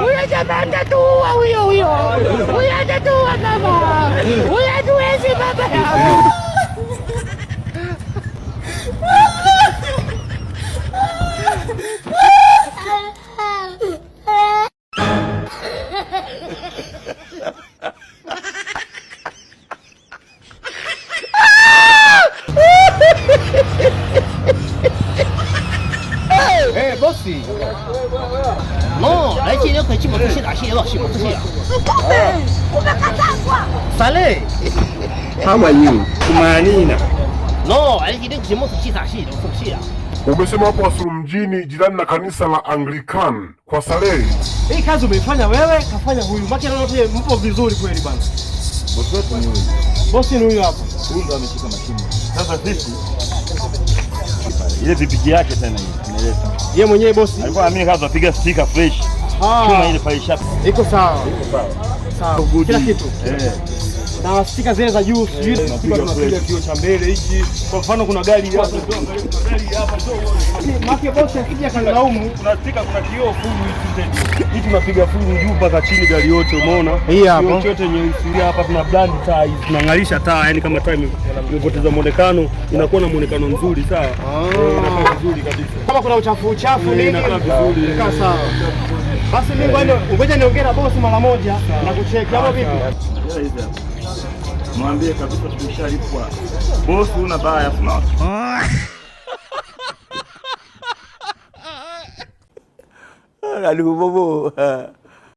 Huyo jamani tuua huyo. Huyo atatuua baba. Huyo hatuwezi baba yangu. Bosi. No, lakini leo kaichi mtushi na shida washi mtushi. Umekatazwa. Sale. How are you? Kumanina. No, lakini leo kaichi mtushi na shida mtushi. Umesema hapo Kasulu mjini jirani na kanisa la Anglican kwa Salehe. Hii kazi umeifanya wewe, kafanya huyu. Maki anaona mpo vizuri kweli bana. Bosi wetu ni huyu. Bosi ni huyu hapa. Huyu ndo ameshika mashine. Sasa sisi ile vipiji yake tena hii tumeleta. Yeye mwenyewe bosi. Alikuwa amini kaza apiga sticker fresh. Chuma ile pale shop. Iko sawa. Sawa. Kila kitu. Na stika zile za juu, tunapiga kioo cha mbele hiki. Kwa mfano kuna gari hapa, Maki bosi akija kanilaumu, Kuna stika, kuna kioo full hizi. Hii tunapiga full juu mpaka chini gari yote, umeona? Hii hapo. Kioo chote nyeusi hapa tuna brand taa hizi. Tunangalisha taa, yani kama taa imepoteza muonekano, inakuwa na muonekano mzuri, sawa? Inakaa vizuri kabisa. Kama kuna uchafu nini? Inakaa vizuri. Kaa sawa. Basi mimi ngoja niongee na bosi mara moja na kucheki hapo vipi? Mwambie kabisa tumeshalipwa. Bosi una baya sana. Aduh bobo.